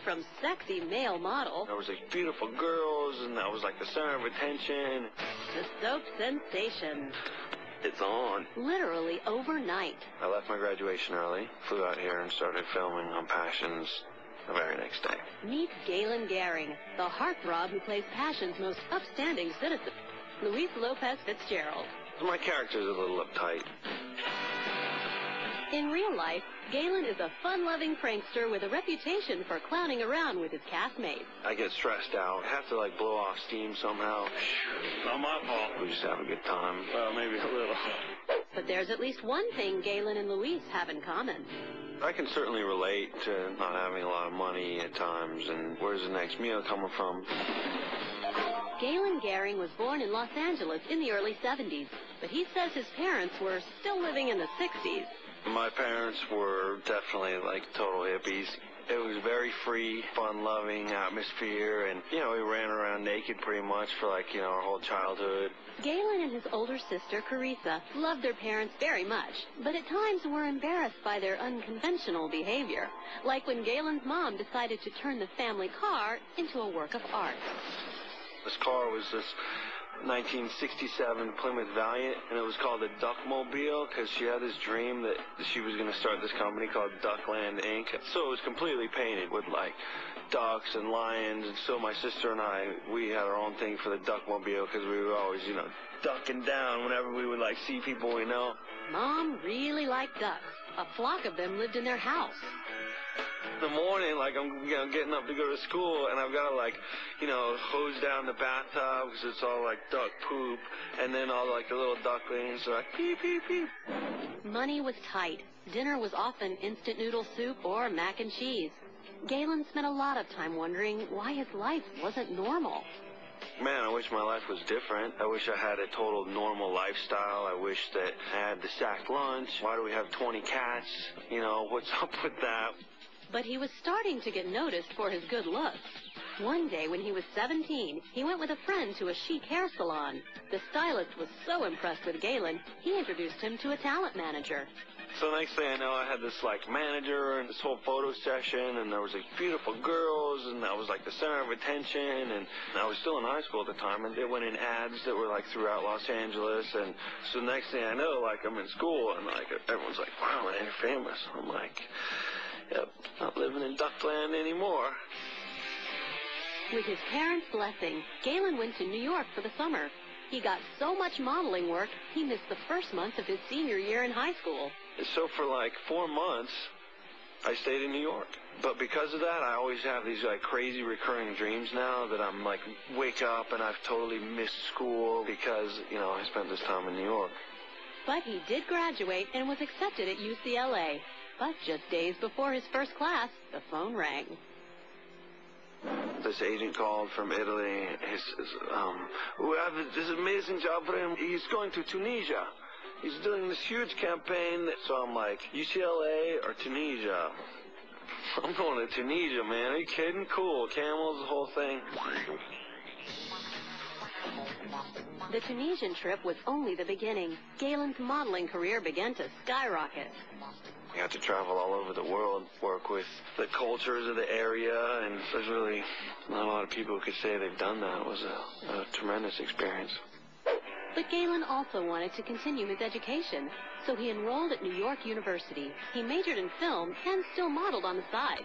from sexy male model. There was like beautiful girls, and I was like the center of attention. The soap sensation. It's on. Literally overnight. I left my graduation early, flew out here, and started filming on Passions the very next day. Meet Galen Gehring, the heartthrob who plays Passion's most upstanding citizen, Luis Lopez Fitzgerald. My character's a little uptight. In real life, Galen is a fun-loving prankster with a reputation for clowning around with his castmates. I get stressed out. I have to, like, blow off steam somehow. Not my fault. We just have a good time. Well, maybe a little. But there's at least one thing Galen and Luis have in common. I can certainly relate to not having a lot of money at times, and where's the next meal coming from? Galen Gehring was born in Los Angeles in the early 70s, but he says his parents were still living in the 60s. My parents were definitely like total hippies. It was very free, fun-loving atmosphere, and, you know, we ran around naked pretty much for, like, you know, our whole childhood. Galen and his older sister, Carissa, loved their parents very much, but at times were embarrassed by their unconventional behavior, like when Galen's mom decided to turn the family car into a work of art. This car was this 1967 Plymouth Valiant, and it was called the Duckmobile because she had this dream that she was going to start this company called Duckland Inc. So it was completely painted with, like, ducks and lions, and so my sister and I, we had our own thing for the Duckmobile because we were always, you know, ducking down whenever we would, like, see people we know. Mom really liked ducks. A flock of them lived in their house. In the morning, like, I'm, you know, getting up to go to school, and I've got to, like, you know, hose down the bathtub because it's all, like, duck poop, and then all, like, the little ducklings are like, peep, peep, peep. Money was tight. Dinner was often instant noodle soup or mac and cheese. Galen spent a lot of time wondering why his life wasn't normal. Man, I wish my life was different. I wish I had a total normal lifestyle. I wish that I had the sack lunch. Why do we have 20 cats? You know, what's up with that? But he was starting to get noticed for his good looks. One day when he was 17, he went with a friend to a chic hair salon. The stylist was so impressed with Galen, he introduced him to a talent manager. So next thing I know, I had this, like, manager and this whole photo session, and there was, like, beautiful girls, and I was, like, the center of attention, and I was still in high school at the time, and they went in ads that were, like, throughout Los Angeles, and so next thing I know, like, I'm in school, and, like, everyone's like, wow, man, you're famous. I'm like, yep, not living in Duckland anymore. With his parents' blessing, Galen went to New York for the summer. He got so much modeling work, he missed the first month of his senior year in high school. So for like 4 months, I stayed in New York. But because of that, I always have these like crazy recurring dreams now that I'm like, wake up and I've totally missed school because, you know, I spent this time in New York. But he did graduate and was accepted at UCLA. But just days before his first class, the phone rang. This agent called from Italy. He says, we have this amazing job for him. He's going to Tunisia. He's doing this huge campaign. So I'm like, UCLA or Tunisia? I'm going to Tunisia, man. Are you kidding? Cool. Camels, the whole thing. The Tunisian trip was only the beginning. Galen's modeling career began to skyrocket. I got to travel all over the world, work with the cultures of the area, and there's really not a lot of people who could say they've done that. It was a tremendous experience. But Galen also wanted to continue his education, so he enrolled at New York University. He majored in film and still modeled on the side.